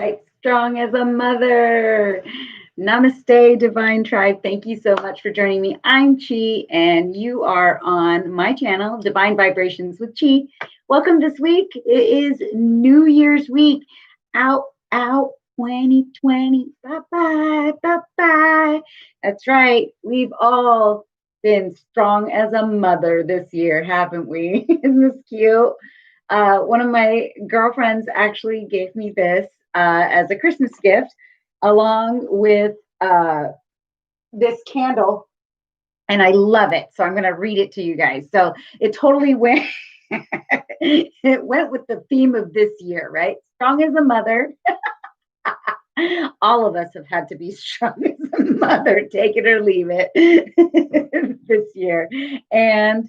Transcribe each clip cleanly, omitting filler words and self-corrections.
Right, strong as a mother. Namaste, Divine Tribe. Thank you so much for joining me. I'm Chi, and you are on my channel, Divine Vibrations with Chi. Welcome this week. It is New Year's week. Out, out, 2020. Bye bye, bye bye. That's right. We've all been strong as a mother this year, haven't we? Isn't this cute? One of my girlfriends actually gave me this as a Christmas gift, along with this candle, and I love it. So I'm going to read it to you guys. So it totally went. It went with the theme of this year, right? Strong as a mother. All of us have had to be strong as a mother, take it or leave it this year. And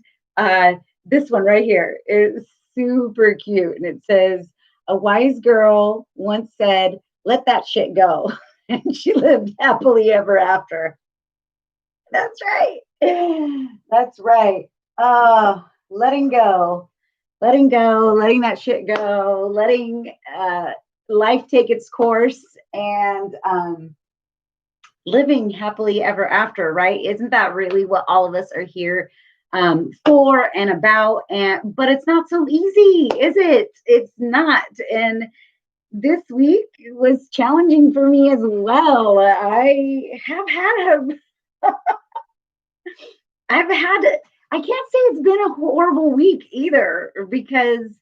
this one right here is super cute. And it says, a wise girl once said, let that shit go. And she lived happily ever after. That's right. That's right. Letting go, letting go, letting that shit go, letting life take its course, and living happily ever after, right? Isn't that really what all of us are here for and about? And but it's not so easy, is it? It's not. And this week was challenging for me as well. I've had, I can't say it's been a horrible week either, because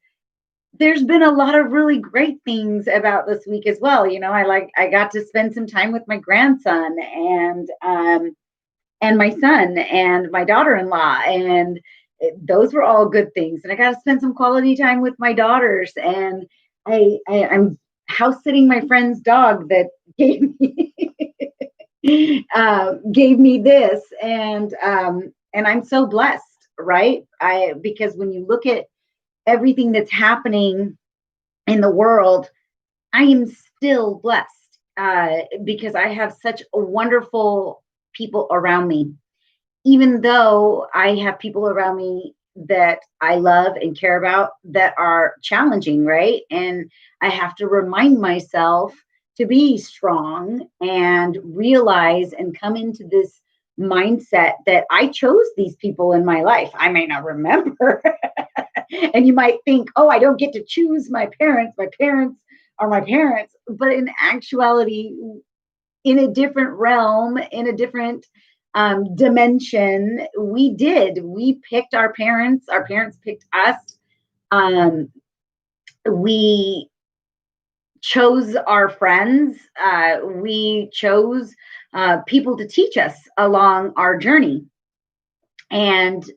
there's been a lot of really great things about this week as well. You know, I got to spend some time with my grandson, and my son and my daughter-in-law, and those were all good things. And I got to spend some quality time with my daughters, and I'm house sitting my friend's dog that gave me gave me this, and I'm so blessed, right? I Because when you look at everything that's happening in the world, I am still blessed because I have such wonderful people around me. Even though I have people around me that I love and care about that are challenging, right? And I have to remind myself to be strong and realize and come into this mindset that I chose these people in my life. I may not remember. And you might think, oh, I don't get to choose my parents. My parents are my parents. But in actuality, in a different realm, in a different dimension, we did. We picked our parents picked us. Um, we chose our friends. We chose people to teach us along our journey. And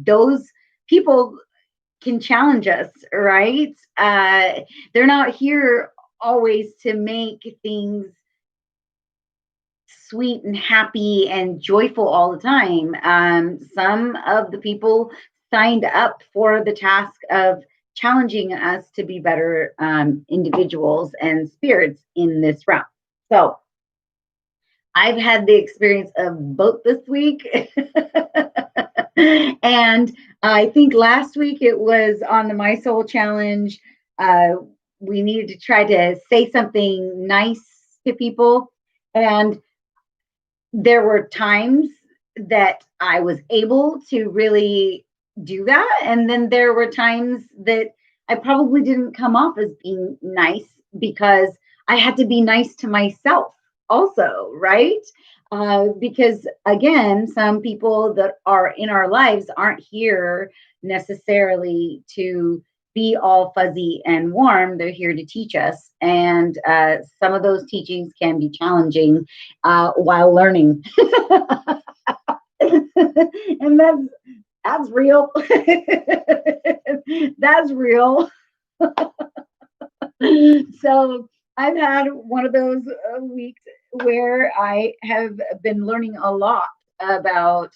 those people can challenge us, right? They're not here always to make things sweet and happy and joyful all the time. Some of the people signed up for the task of challenging us to be better individuals and spirits in this round. So I've had the experience of both this week. And I think last week it was on the My Soul Challenge. Uh, we needed to try to say something nice to people. And there were times that I was able to really do that. And then there were times that I probably didn't come off as being nice because I had to be nice to myself also, right? Because again, some people that are in our lives aren't here necessarily to be all fuzzy and warm. They're here to teach us. And some of those teachings can be challenging while learning. And that's real. That's real. So I've had one of those weeks where I have been learning a lot about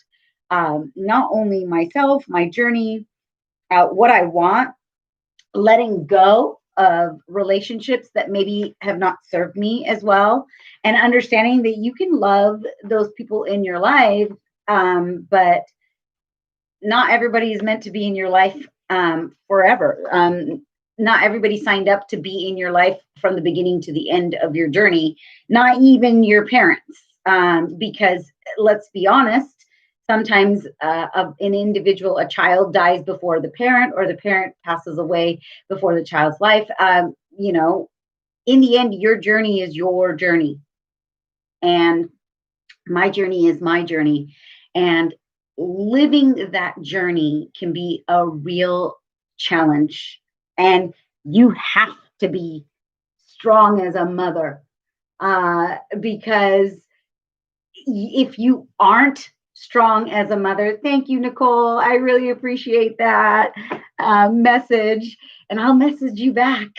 not only myself, my journey, what I want, letting go of relationships that maybe have not served me as well, and understanding that you can love those people in your life, but not everybody is meant to be in your life forever. not everybody signed up to be in your life from the beginning to the end of your journey, not even your parents. Because let's be honest, sometimes an individual, a child dies before the parent, or the parent passes away before the child's life. You know, in the end, your journey is your journey, and my journey is my journey. And living that journey can be a real challenge. And you have to be strong as a mother, because if you aren't strong as a mother, thank you, Nicole. I really appreciate that message. And I'll message you back.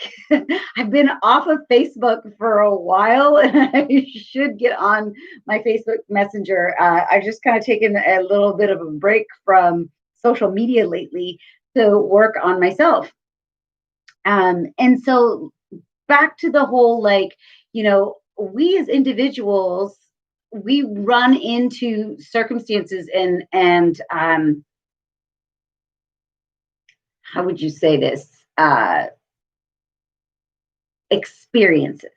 I've been off of Facebook for a while, and I should get on my Facebook Messenger. I've just kind of taken a little bit of a break from social media lately to work on myself. And so back to the whole, like, we as individuals, we run into circumstances and how would you say this? Experiences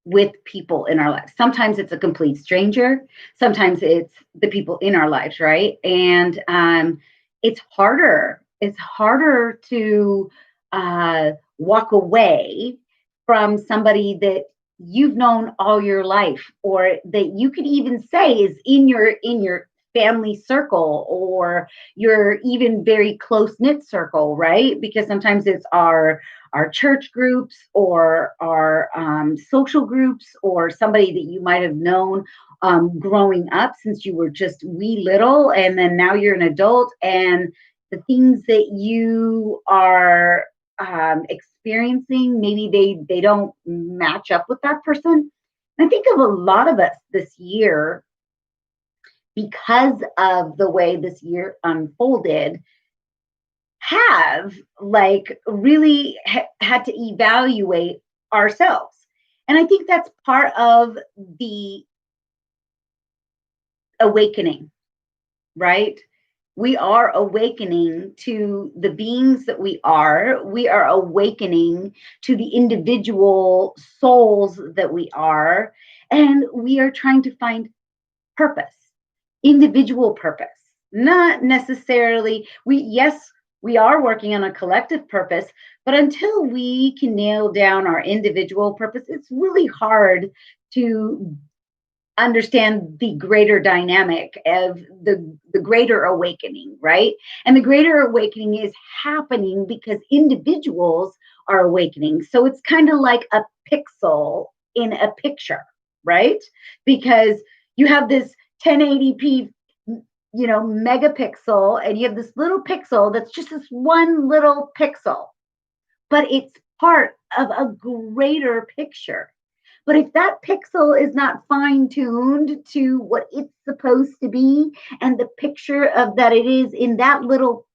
with people in our lives. Sometimes it's a complete stranger. Sometimes it's the people in our lives, right? And it's harder. It's harder to walk away from somebody that you've known all your life, or that you could even say is in your family circle, or your even very close knit circle, right? Because sometimes it's our church groups, or our social groups, or somebody that you might have known growing up since you were just wee little, and then now you're an adult, and the things that you are experiencing, maybe they don't match up with that person. And I think of a lot of us this year, because of the way this year unfolded, have like really had to evaluate ourselves. And I think that's part of the awakening, right? We are awakening to the beings that we are. We are awakening to the individual souls that we are. And we are trying to find purpose, individual purpose, not necessarily, we are working on a collective purpose, but until we can nail down our individual purpose, it's really hard to understand the greater dynamic of the greater awakening, right? And the greater awakening is happening because individuals are awakening. So it's kind of like a pixel in a picture, right? Because you have this 1080p megapixel, and you have this little pixel that's just this one little pixel, but it's part of a greater picture. But if that pixel is not fine-tuned to what it's supposed to be, and the picture of that it is in that little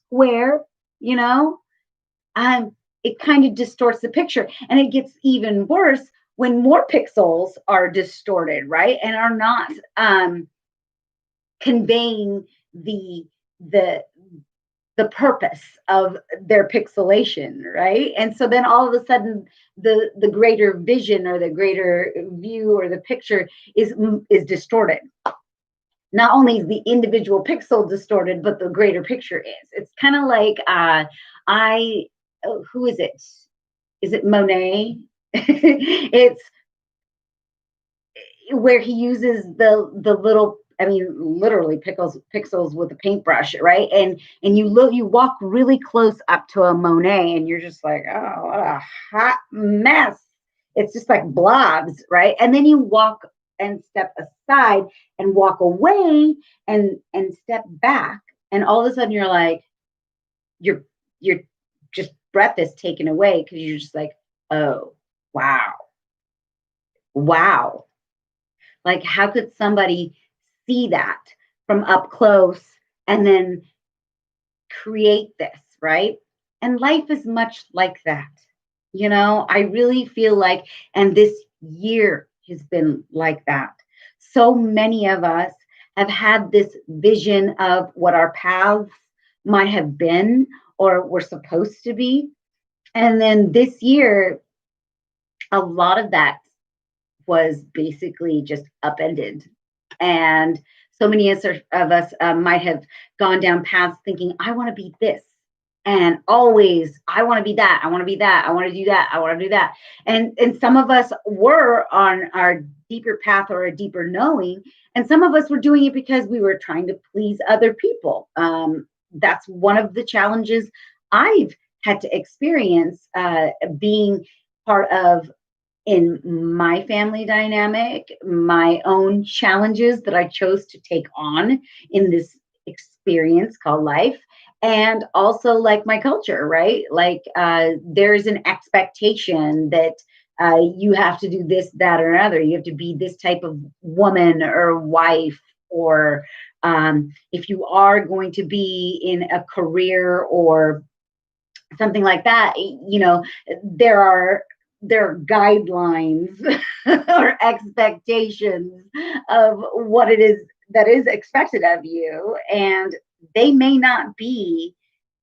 square, it kind of distorts the picture. And it gets even worse when more pixels are distorted, right? And are not conveying the purpose of their pixelation, right? And so then all of a sudden the greater vision, or the greater view, or the picture is distorted. Not only is the individual pixel distorted, but the greater picture is. It's kind of like who is it? Is it Monet? It's where he uses the little, literally pixels with a paintbrush, right? And you walk really close up to a Monet, and you're just like, oh, what a hot mess. It's just like blobs, right? And then you walk and step aside and walk away and step back, and all of a sudden you're like, your just breath is taken away, because you're just like, oh, wow. Like, how could somebody see that from up close and then create this, right? And life is much like that. I really feel like, and this year has been like that. So many of us have had this vision of what our paths might have been, or were supposed to be. And then this year, a lot of that was basically just upended. And so many of us might have gone down paths thinking, I want to be this. And always, I want to be that. I want to be that. I want to do that. I want to do that. And some of us were on our deeper path or a deeper knowing. And some of us were doing it because we were trying to please other people. That's one of the challenges I've had to experience being part of in my family dynamic, my own challenges that I chose to take on in this experience called life. And also, like my culture, right? Like, there's an expectation that you have to do this, that, or another. You have to be this type of woman or wife, or if you are going to be in a career or something like that, there are guidelines or expectations of what it is that is expected of you, and they may not be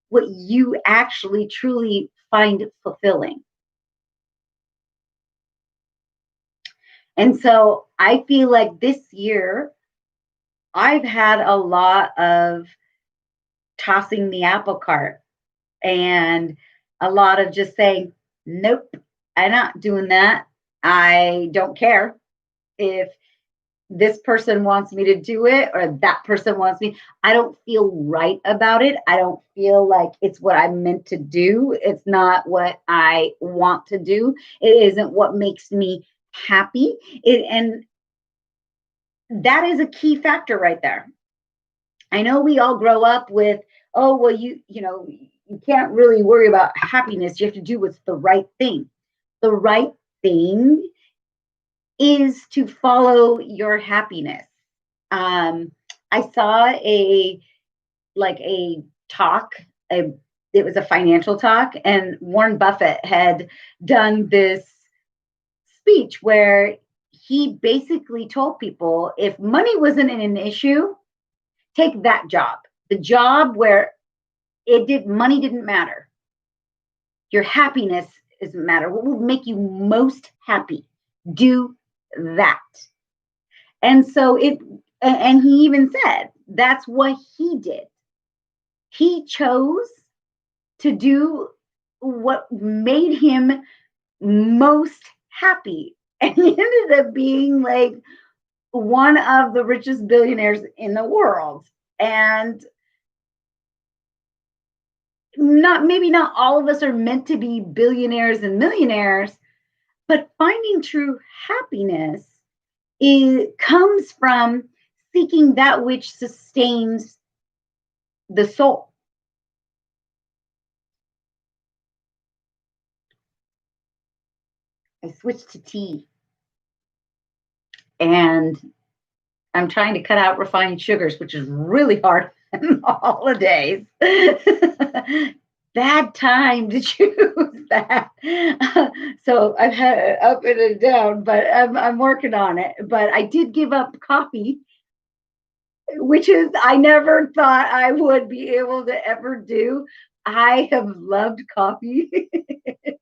what you actually truly find fulfilling. And so I feel like this year I've had a lot of tossing the apple cart and a lot of just saying, nope, I'm not doing that. I don't care if this person wants me to do it or that person wants me. I don't feel right about it. I don't feel like it's what I'm meant to do. It's not what I want to do. It isn't what makes me happy. And that is a key factor right there. I know we all grow up with, oh, well, you can't really worry about happiness. You have to do what's the right thing. The right thing is to follow your happiness. I saw a talk, it was a financial talk, and Warren Buffett had done this speech where he basically told people if money wasn't an issue, take that job. The job where money didn't matter. Your happiness doesn't matter. What will make you most happy? Do that. And so and he even said that's what he did. He chose to do what made him most happy. And he ended up being like one of the richest billionaires in the world. And maybe not all of us are meant to be billionaires and millionaires, but finding true happiness comes from seeking that which sustains the soul. I switched to tea, and I'm trying to cut out refined sugars, which is really hard in the holidays. Bad time to choose that. So I've had it up and a down, but I'm working on it. But I did give up coffee, which is I never thought I would be able to ever do. I have loved coffee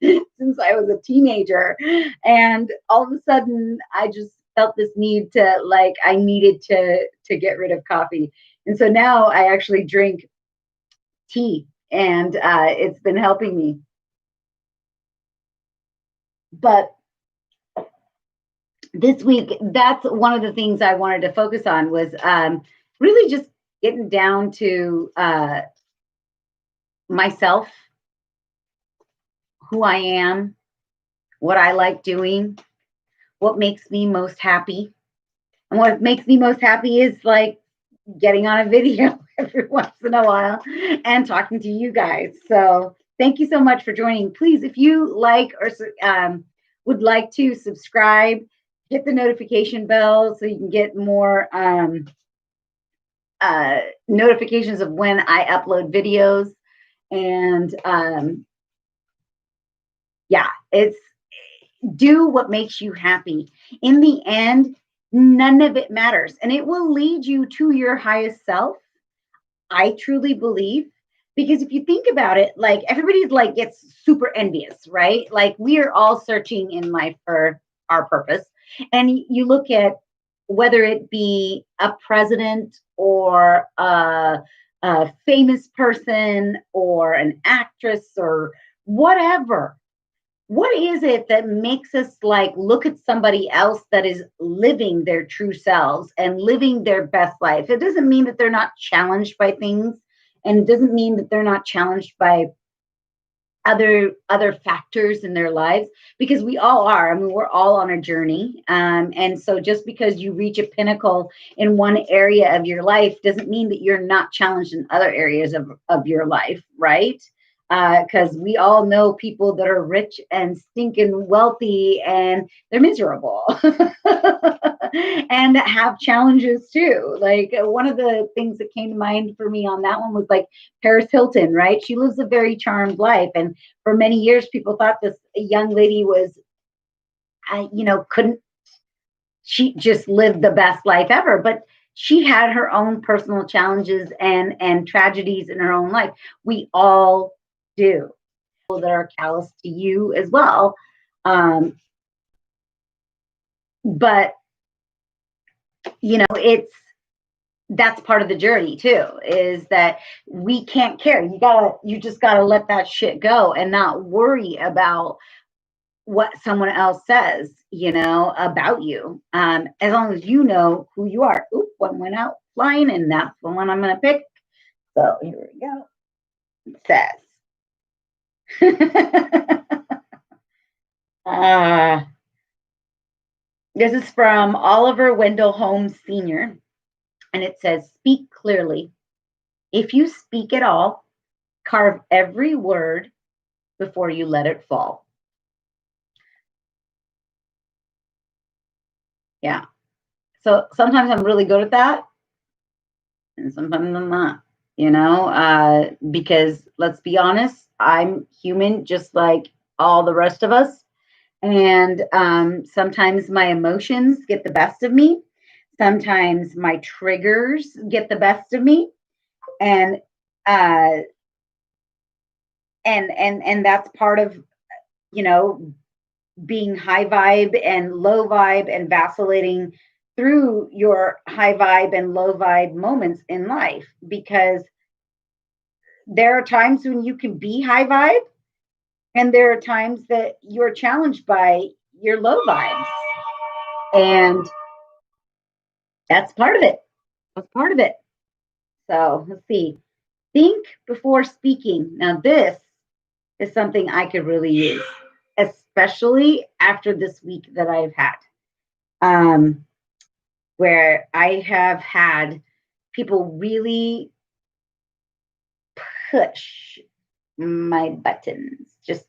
since I was a teenager. And all of a sudden I just felt this need to I needed to get rid of coffee. And so now I actually drink tea, and it's been helping me. But this week, that's one of the things I wanted to focus on was really just getting down to myself, who I am, what I like doing, what makes me most happy. And what makes me most happy is getting on a video every once in a while and talking to you guys. So thank you so much for joining. Please, if you like or would like to subscribe, hit the notification bell so you can get more notifications of when I upload videos. And it's do what makes you happy. In the end, none of it matters, and it will lead you to your highest self. I truly believe Because if you think about it, like everybody's like gets super envious, right? Like we are all searching in life for our purpose. And you look at whether it be a president or a famous person or an actress or whatever. What is it that makes us like look at somebody else that is living their true selves and living their best life? It doesn't mean that they're not challenged by things, and it doesn't mean that they're not challenged by other factors in their lives, because we all are. I mean, we're all on a journey, and so just because you reach a pinnacle in one area of your life doesn't mean that you're not challenged in other areas of your life, right? Because we all know people that are rich and stinking wealthy and they're miserable and have challenges too. Like one of the things that came to mind for me on that one was like Paris Hilton, right? She lives a very charmed life. And for many years, people thought this young lady was, couldn't, she just lived the best life ever. But she had her own personal challenges and tragedies in her own life. We all do. People that are callous to you as well. But it's that's part of the journey too, is that we can't care. You just gotta let that shit go and not worry about what someone else says, about you. As long as you know who you are. Oop, one went out flying, and that's the one I'm gonna pick. So here we go. It says. This is from Oliver Wendell Holmes Sr., and it says, "Speak clearly. If you speak at all, carve every word before you let it fall." Yeah. So sometimes I'm really good at that, and sometimes I'm not, because let's be honest, I'm human just like all the rest of us. And sometimes my emotions get the best of me. Sometimes my triggers get the best of me. And uh, and that's part of, you know, being high vibe and low vibe and vacillating through your high vibe and low vibe moments in life, because there are times when you can be high vibe and there are times that you're challenged by your low vibes, and that's part of it. That's part of it. So let's see. Think before speaking. Now, this is something I could really use, especially after this week that I've had, um, where I have had people really push my buttons. Just,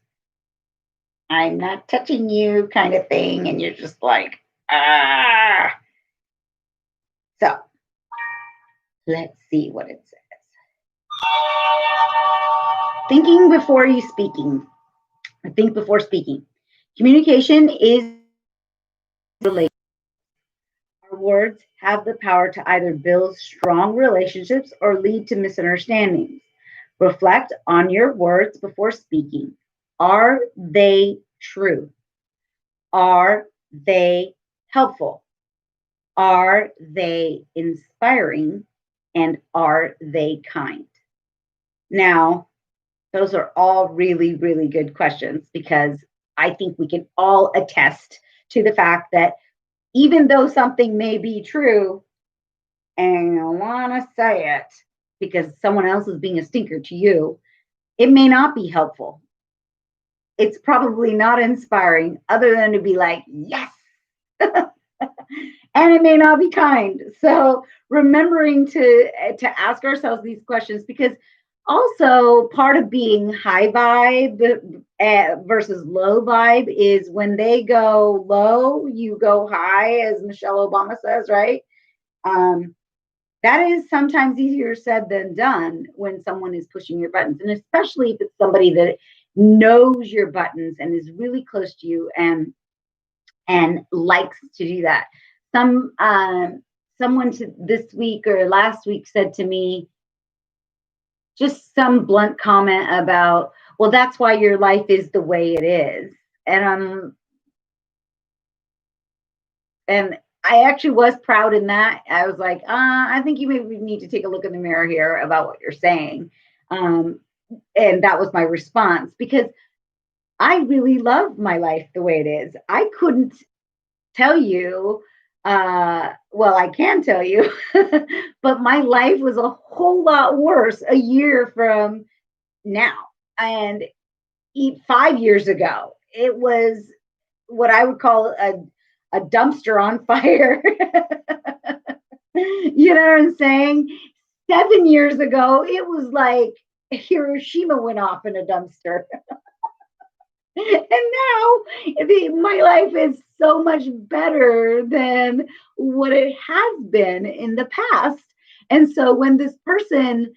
I'm not touching you kind of thing. And you're just like, ah. So let's see what it says. Thinking before you speaking. Think before speaking. Communication is related. Our words have the power to either build strong relationships or lead to misunderstandings. Reflect on your words before speaking. Are they true? Are they helpful? Are they inspiring? And are they kind? Now, those are all really, really good questions, because I think we can all attest to the fact that even though something may be true, and you want to say it because someone else is being a stinker to you, it may not be helpful. It's probably not inspiring, other than to be like, yes. And it may not be kind. So remembering to ask ourselves these questions, because also part of being high vibe versus low vibe is when they go low, you go high, as Michelle Obama says, right? That is sometimes easier said than done when someone is pushing your buttons, and especially if it's somebody that knows your buttons and is really close to you and likes to do that. Someone this week or last week said to me, just some blunt comment about, well, that's why your life is the way it is. And I actually was proud in that. I was like, I think you maybe need to take a look in the mirror here about what you're saying. Um, and that was my response because I really love my life the way it is. I couldn't tell you, well, I can tell you, but my life was a whole lot worse a year from now. And 5 years ago, it was what I would call a dumpster on fire. You know what I'm saying? 7 years ago, it was like Hiroshima went off in a dumpster. And now my life is so much better than what it has been in the past. And so when this person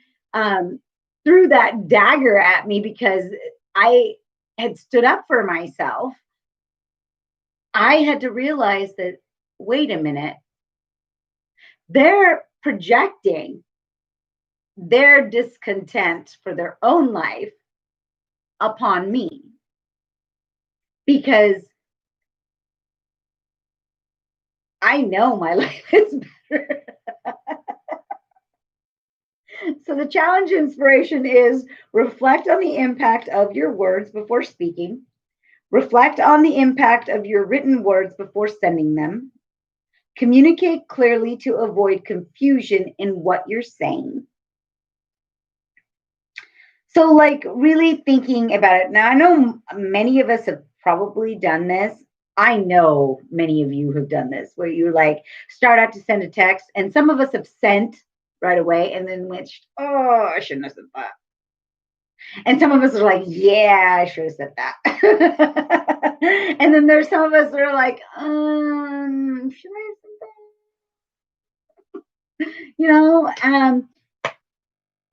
threw that dagger at me because I had stood up for myself, I had to realize that, wait a minute, they're projecting their discontent for their own life upon me because I know my life is better. So the challenge inspiration is reflect on the impact of your words before speaking. Reflect on the impact of your written words before sending them. Communicate clearly to avoid confusion in what you're saying. So, like, really thinking about it. Now, I know many of us have probably done this. I know many of you have done this where you like start out to send a text, and some of us have sent right away and then went, oh, I shouldn't have said that. And some of us are like, yeah, I should have said that. And then there's some of us that are like, should I have said that? You know, and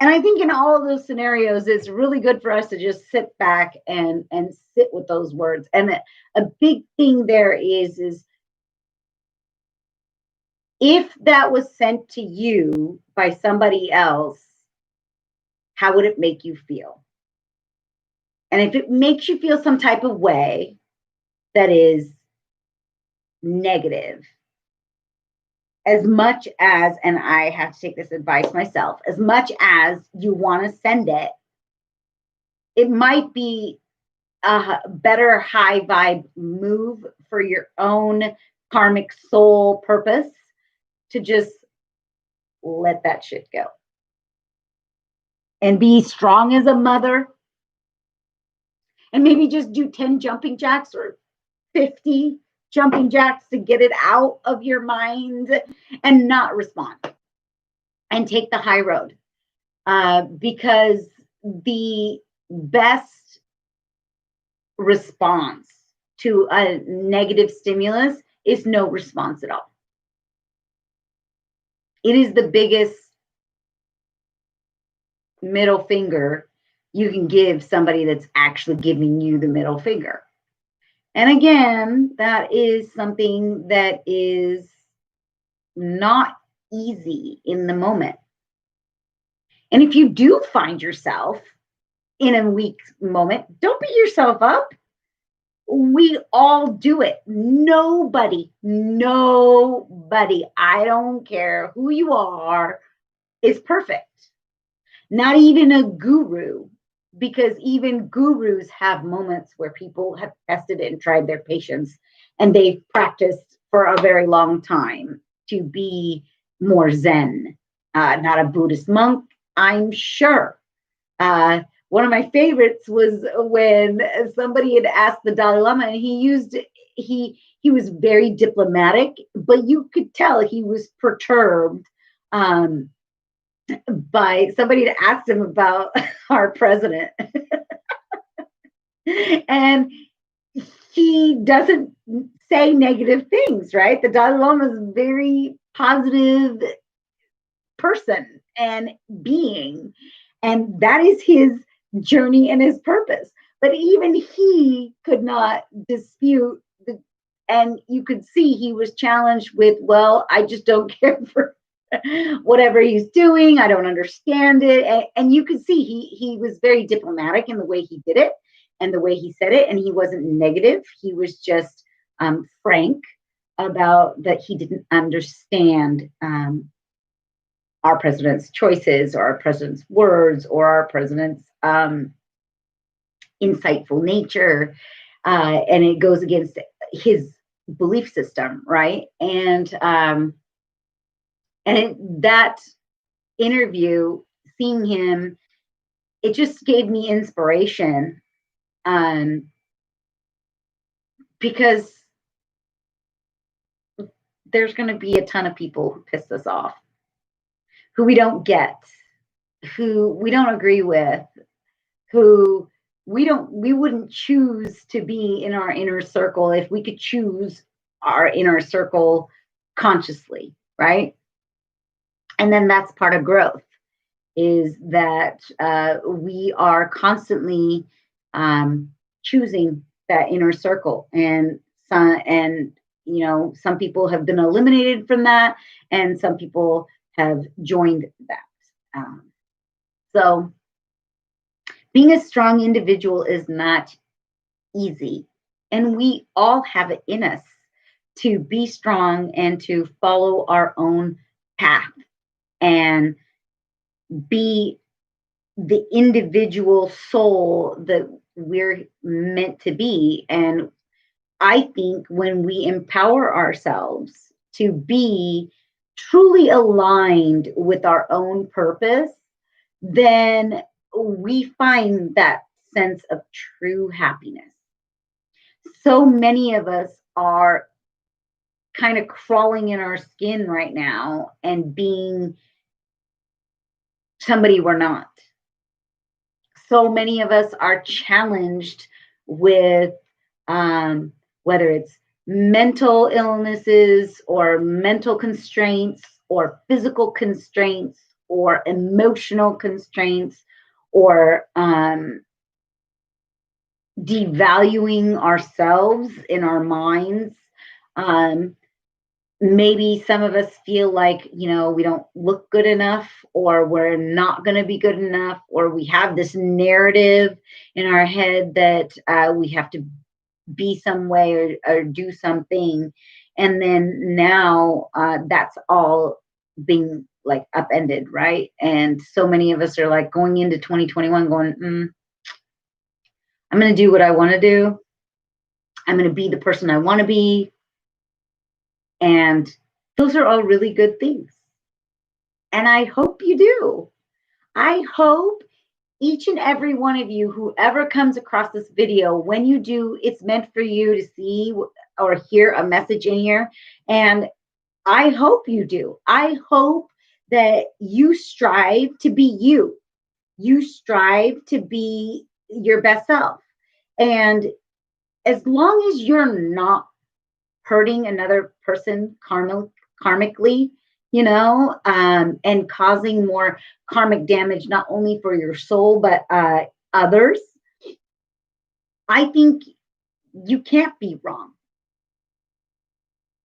I think in all of those scenarios, it's really good for us to just sit back and sit with those words. And a big thing there is if that was sent to you by somebody else, how would it make you feel? And if it makes you feel some type of way that is negative, as much as, and I have to take this advice myself, as much as you want to send it, it might be a better high vibe move for your own karmic soul purpose to just let that shit go and be strong as a mother and maybe just do 10 jumping jacks or 50 jumping jacks to get it out of your mind and not respond and take the high road. Because the best response to a negative stimulus is no response at all. It is the biggest middle finger you can give somebody that's actually giving you the middle finger. And again, that is something that is not easy in the moment. And if you do find yourself in a weak moment, don't beat yourself up. We all do it. Nobody, I don't care who you are, is perfect. Not even a guru, because even gurus have moments where people have tested it and tried their patience and they've practiced for a very long time to be more Zen. Not a Buddhist monk, I'm sure. One of my favorites was when somebody had asked the Dalai Lama, and he was very diplomatic, but you could tell he was perturbed by somebody had asked him about our president. And he doesn't say negative things, right? The Dalai Lama is a very positive person and being, and that is his journey and his purpose. But even he could not dispute and you could see he was challenged with, well, I just don't care for whatever he's doing. I don't understand it. And you can see he was very diplomatic in the way he did it and the way he said it. And he wasn't negative. He was just frank about that he didn't understand our president's choices or our president's words or our president's insightful nature. And it goes against his belief system, right? That interview, seeing him, it just gave me inspiration, because there's going to be a ton of people who piss us off, who we don't get, who we don't agree with, who we wouldn't choose to be in our inner circle if we could choose our inner circle consciously, right? And then that's part of growth, is that we are constantly choosing that inner circle. And some people have been eliminated from that, and some people have joined that. So being a strong individual is not easy, and we all have it in us to be strong and to follow our own path and be the individual soul that we're meant to be. And I think when we empower ourselves to be truly aligned with our own purpose, then we find that sense of true happiness. So many of us are kind of crawling in our skin right now and being somebody we're not. So many of us are challenged with whether it's mental illnesses or mental constraints or physical constraints or emotional constraints or devaluing ourselves in our minds. Maybe some of us feel like, we don't look good enough, or we're not going to be good enough, or we have this narrative in our head that we have to be some way or do something. And then now that's all being like upended, right? And so many of us are like going into 2021 going, I'm going to do what I want to do. I'm going to be the person I want to be. And those are all really good things. And I hope you do. I hope each and every one of you, whoever comes across this video, when you do, it's meant for you to see or hear a message in here. And I hope you do. I hope that you strive to be you. You strive to be your best self. And as long as you're not hurting another person karmically, and causing more karmic damage, not only for your soul, but others, I think you can't be wrong.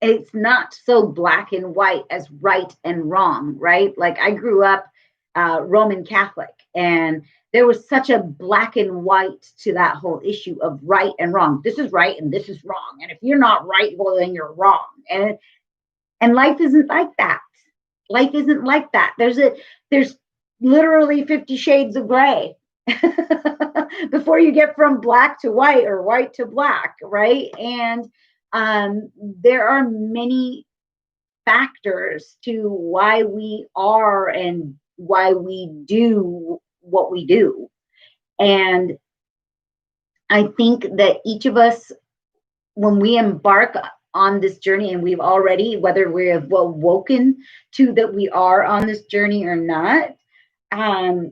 It's not so black and white as right and wrong, right? Like I grew up Roman Catholic, and there was such a black and white to that whole issue of right and wrong. This is right and this is wrong. And if you're not right, well, then you're wrong. And life isn't like that. Life isn't like that. There's literally 50 shades of gray before you get from black to white or white to black, right? And there are many factors to why we are and why we do what we do. And I think that each of us, when we embark on this journey, and we've already, whether we have awoken to that we are on this journey or not, I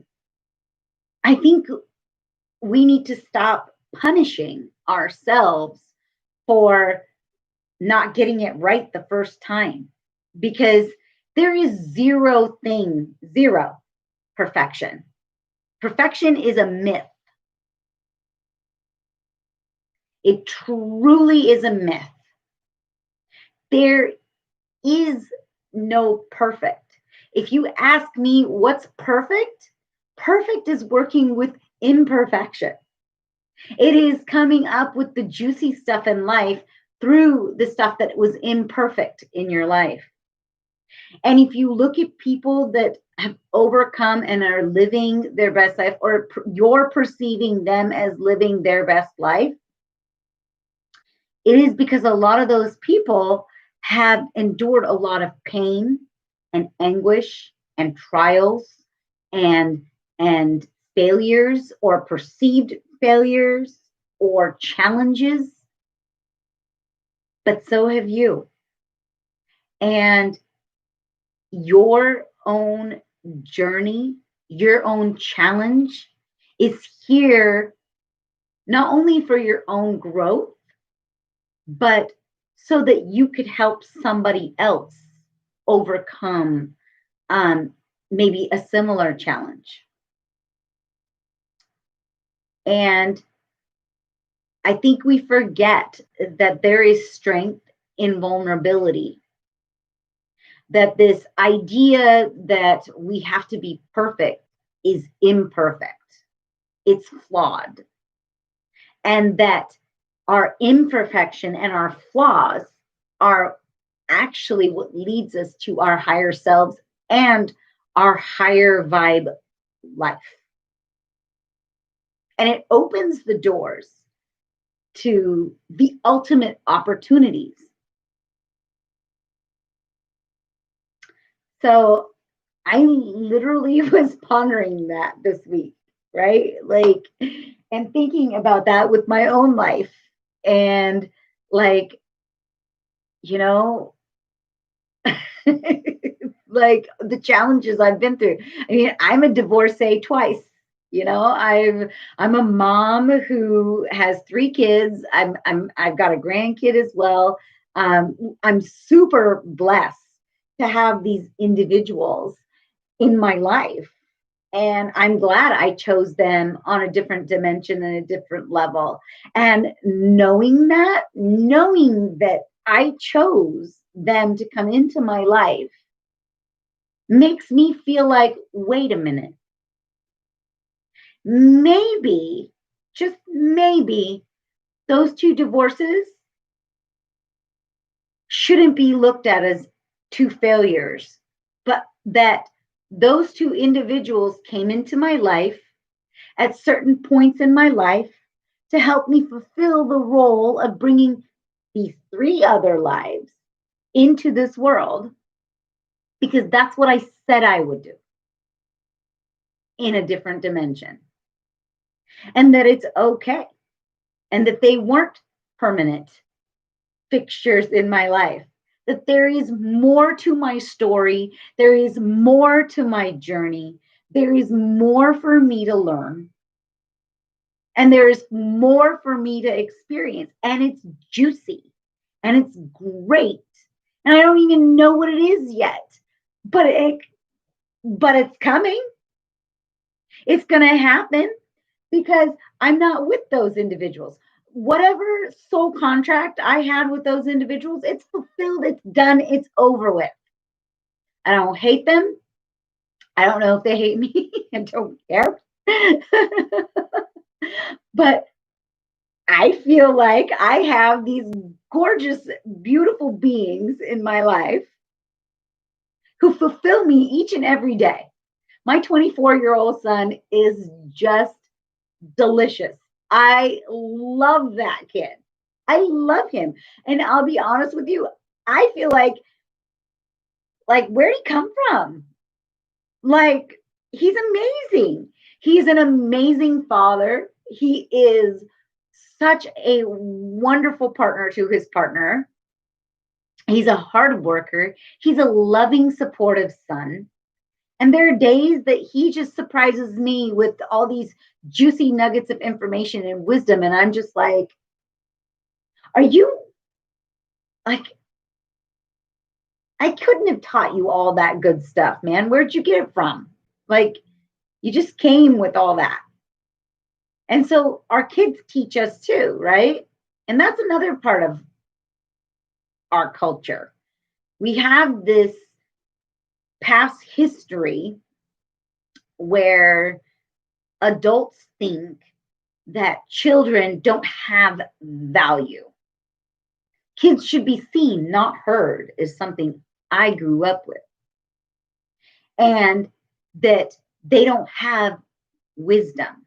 think we need to stop punishing ourselves for not getting it right the first time, because there is zero perfection. Perfection is a myth. It truly is a myth. There is no perfect. If you ask me what's perfect, perfect is working with imperfection. It is coming up with the juicy stuff in life through the stuff that was imperfect in your life. And if you look at people that have overcome and are living their best life, or you're perceiving them as living their best life, it is because a lot of those people have endured a lot of pain and anguish and trials and and failures or perceived failures or challenges, but so have you. And your own journey, your own challenge is here not only for your own growth, but so that you could help somebody else overcome maybe a similar challenge. And I think we forget that there is strength in vulnerability, that this idea that we have to be perfect is imperfect, it's flawed, and that our imperfection and our flaws are actually what leads us to our higher selves and our higher vibe life. And it opens the doors to the ultimate opportunities. So I literally was pondering that this week, right? Like, and thinking about that with my own life. And like, you know, like the challenges I've been through. I mean, I'm a divorcee twice. I'm a mom who has 3 kids. I've got a grandkid as well. I'm super blessed to have these individuals in my life. And I'm glad I chose them on a different dimension and a different level. And knowing that I chose them to come into my life makes me feel like, wait a minute, maybe, just maybe, those 2 divorces shouldn't be looked at as 2 failures, but that those 2 individuals came into my life at certain points in my life to help me fulfill the role of bringing these 3 other lives into this world, because that's what I said I would do in a different dimension. And that it's okay. And that they weren't permanent fixtures in my life. That there is more to my story. There is more to my journey. There is more for me to learn. And there's more for me to experience. And it's juicy. And it's great. And I don't even know what it is yet. But it's coming. It's going to happen because I'm not with those individuals. Whatever soul contract I had with those individuals, it's fulfilled, it's done, it's over with. I don't hate them. I don't know if they hate me. I don't care. But I feel like I have these gorgeous, beautiful beings in my life who fulfill me each and every day. My 24-year-old son is just delicious. I love that kid. I love him. And I'll be honest with you, I feel like where'd he come from? Like, he's amazing. He's an amazing father. He is such a wonderful partner to his partner. He's a hard worker. He's a loving, supportive son. And there are days that he just surprises me with all these juicy nuggets of information and wisdom. And I'm just like, are you like, I couldn't have taught you all that good stuff, man. Where'd you get it from? Like, you just came with all that. And so our kids teach us too, right? And that's another part of our culture. We have this past history where adults think that children don't have value. Kids should be seen, not heard, is something I grew up with. And that they don't have wisdom.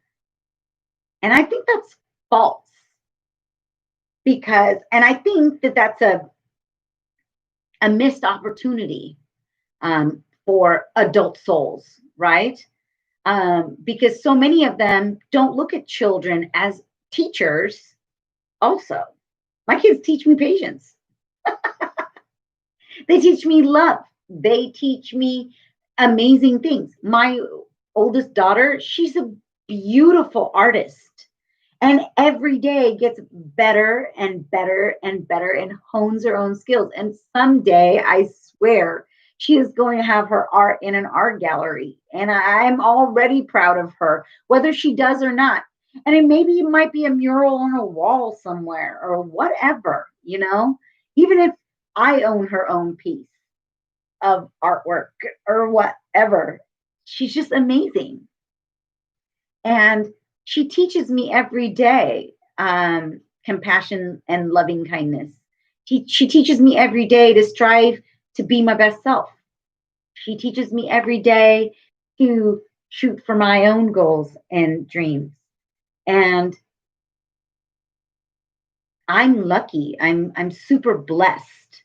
And I think that's false because, and I think that that's a missed opportunity for adult souls, right? Because so many of them don't look at children as teachers, also. My kids teach me patience, they teach me love, they teach me amazing things. My oldest daughter, she's a beautiful artist. And every day gets better and better and better and hones her own skills. And someday, I swear, she is going to have her art in an art gallery. And I'm already proud of her, whether she does or not. And maybe it might be a mural on a wall somewhere or whatever, even if I own her own piece of artwork or whatever. She's just amazing. And she teaches me every day compassion and loving kindness. She teaches me every day to strive to be my best self. She teaches me every day to shoot for my own goals and dreams. And I'm lucky. I'm super blessed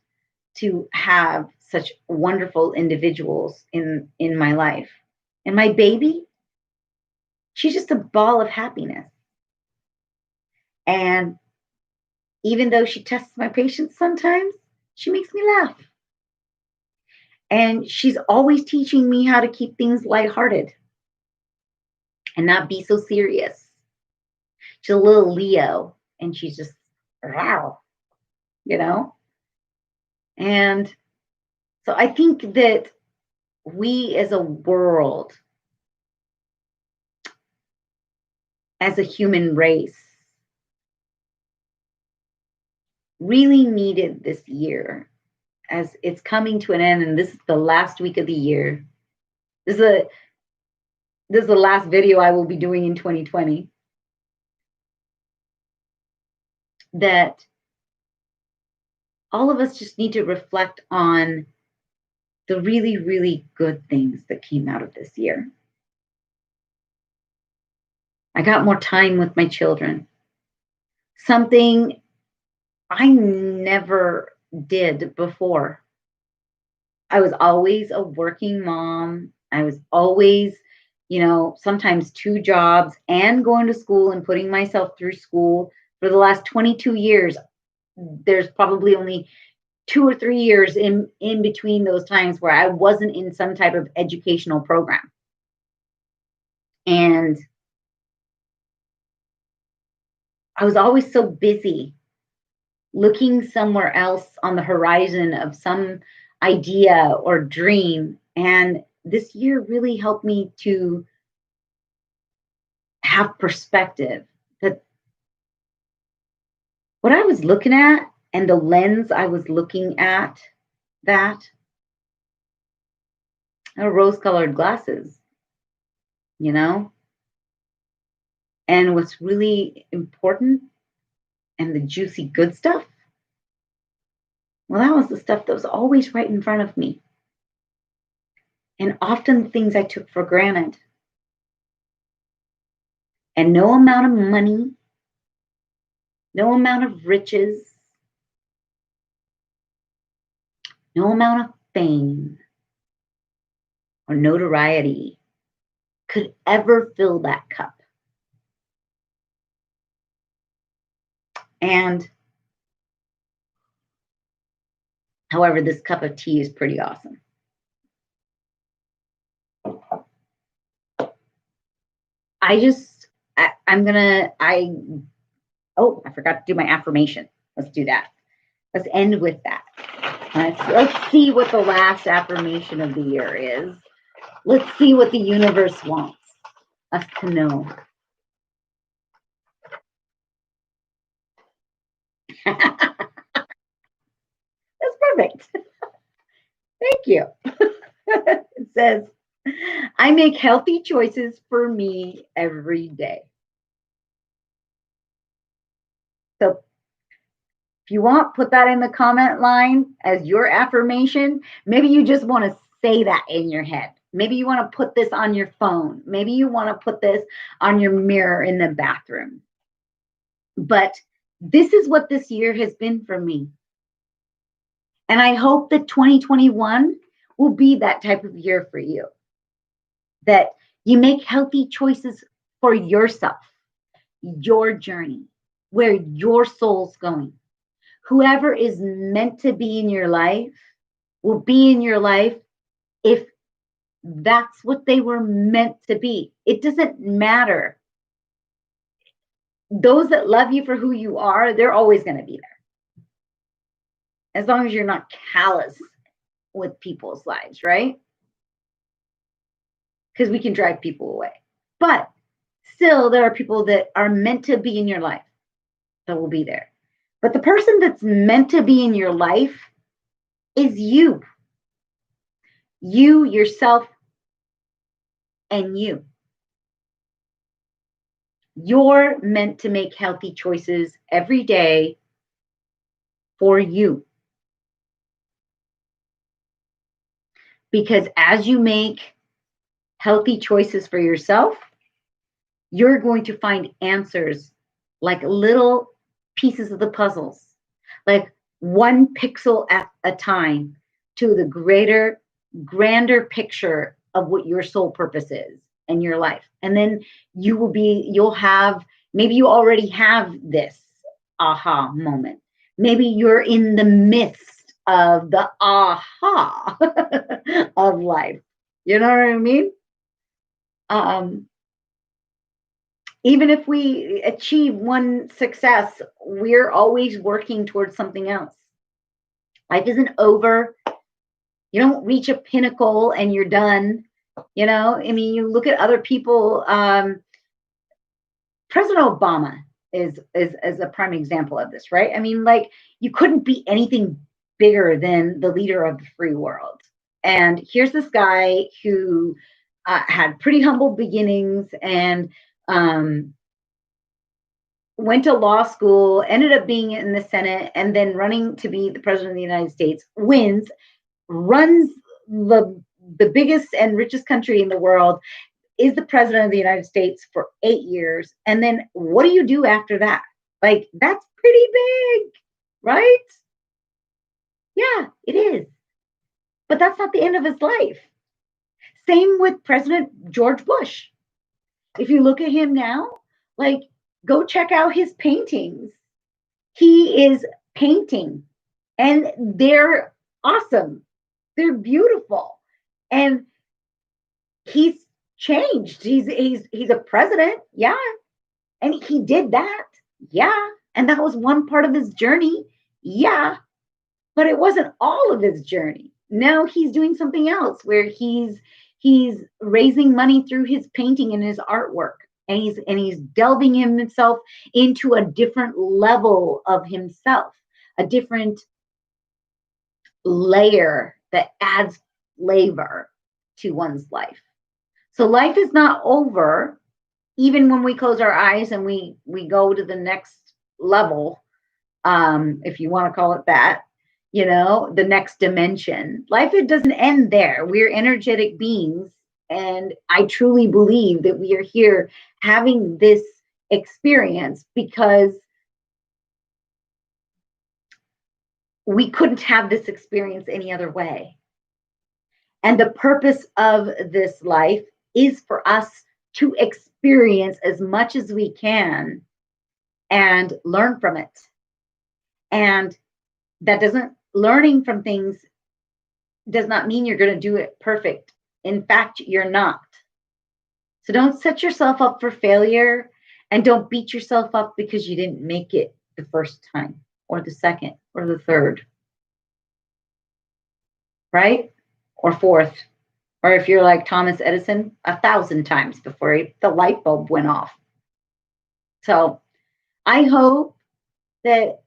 to have such wonderful individuals in my life. And my baby, she's just a ball of happiness. And even though she tests my patience sometimes, she makes me laugh. And she's always teaching me how to keep things lighthearted and not be so serious. She's a little Leo and she's just, wow, you know? And so I think that we as a world, as a human race, really needed this year as it's coming to an end, and this is the last week of the year. This is the last video I will be doing in 2020. That all of us just need to reflect on the really, really good things that came out of this year. I got more time with my children, something I never did before. I was always a working mom. I was always, sometimes two jobs and going to school and putting myself through school. For the last 22 years, there's probably only 2 or 3 years in between those times where I wasn't in some type of educational program. And I was always so busy looking somewhere else on the horizon of some idea or dream. And this year really helped me to have perspective that what I was looking at and the lens I was looking at that are rose-colored glasses, And what's really important and the juicy good stuff, well, that was the stuff that was always right in front of me. And often things I took for granted. And no amount of money, no amount of riches, no amount of fame or notoriety could ever fill that cup. And however, this cup of tea is pretty awesome. I forgot to do my affirmation. Let's do that. Let's end with that. Let's see what the last affirmation of the year is. Let's see what the universe wants us to know. That's perfect. Thank you. It says, I make healthy choices for me every day. So if you want, put that in the comment line as your affirmation. Maybe you just want to say that in your head. Maybe you want to put this on your phone. Maybe you want to put this on your mirror in the bathroom. But this is what this year has been for me. And I hope that 2021 will be that type of year for you. That you make healthy choices for yourself, your journey, where your soul's going. Whoever is meant to be in your life will be in your life if that's what they were meant to be. It doesn't matter. Those that love you for who you are, they're always going to be there. As long as you're not callous with people's lives, right? Because we can drive people away. But still, there are people that are meant to be in your life that will be there. But the person that's meant to be in your life is you. You, yourself, and you. You're meant to make healthy choices every day for you. Because as you make healthy choices for yourself, you're going to find answers like little pieces of the puzzles, like one pixel at a time to the greater, grander picture of what your soul purpose is in your life. And then you'll have, maybe you already have this aha moment. Maybe you're in the midst of the aha of life. You know what I mean? Even if we achieve one success, we're always working towards something else. Life isn't over. You don't reach a pinnacle and you're done. You know, I mean, you look at other people. President Obama is a prime example of this, right? I mean, like, you couldn't be anything bigger than the leader of the free world. And here's this guy who had pretty humble beginnings and went to law school, ended up being in the Senate, and then running to be the president of the United States, wins, runs the biggest and richest country in the world, is the president of the United States for 8 years. And then what do you do after that? Like, that's pretty big, right? Yeah, it is. But that's not the end of his life. Same with President George Bush. If you look at him now, like, go check out his paintings. He is painting and they're awesome. They're beautiful. And he's changed. He's a president. Yeah. And he did that. Yeah. And that was one part of his journey. Yeah. But it wasn't all of his journey. Now he's doing something else where he's raising money through his painting and his artwork. And he's delving himself into a different level of himself, a different layer that adds flavor to one's life. So life is not over, even when we close our eyes and we go to the next level, if you want to call it that, you know, the next dimension. Life, it doesn't end there. We're energetic beings. And I truly believe that we are here having this experience because we couldn't have this experience any other way. And the purpose of this life is for us to experience as much as we can and learn from it. And that doesn't, learning from things does not mean you're going to do it perfect. In fact, you're not. So don't set yourself up for failure and don't beat yourself up because you didn't make it the first time or the second or the third, right? Or fourth. Or if you're like Thomas Edison, 1,000 times before the light bulb went off. So I hope that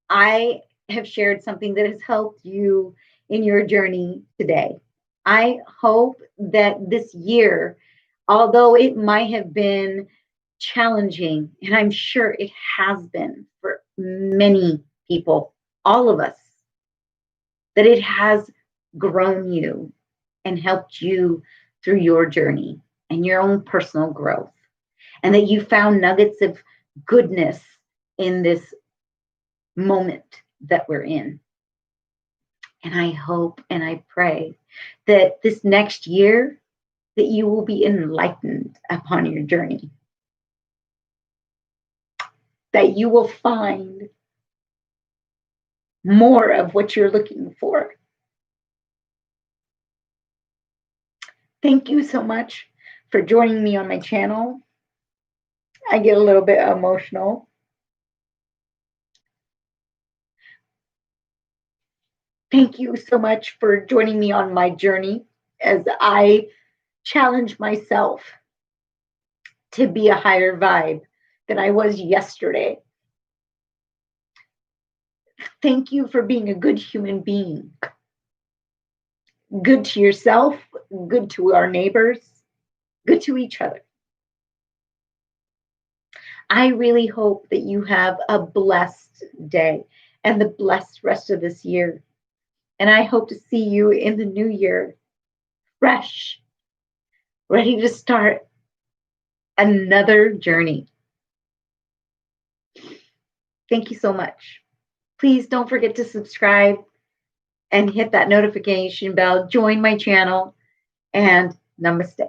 I have shared something that has helped you in your journey today. I hope that this year, although it might have been challenging, and I'm sure it has been for many people, all of us, that it has grown you and helped you through your journey and your own personal growth, and that you found nuggets of goodness in this moment that we're in. And I hope and I pray that this next year that you will be enlightened upon your journey, that you will find more of what you're looking for. Thank you so much for joining me on my channel. I get a little bit emotional. Thank you so much for joining me on my journey as I challenge myself to be a higher vibe than I was yesterday. Thank you for being a good human being. Good to yourself, good to our neighbors, good to each other. I really hope that you have a blessed day and the blessed rest of this year. And I hope to see you in the new year, fresh, ready to start another journey. Thank you so much. Please don't forget to subscribe and hit that notification bell, join my channel, and namaste.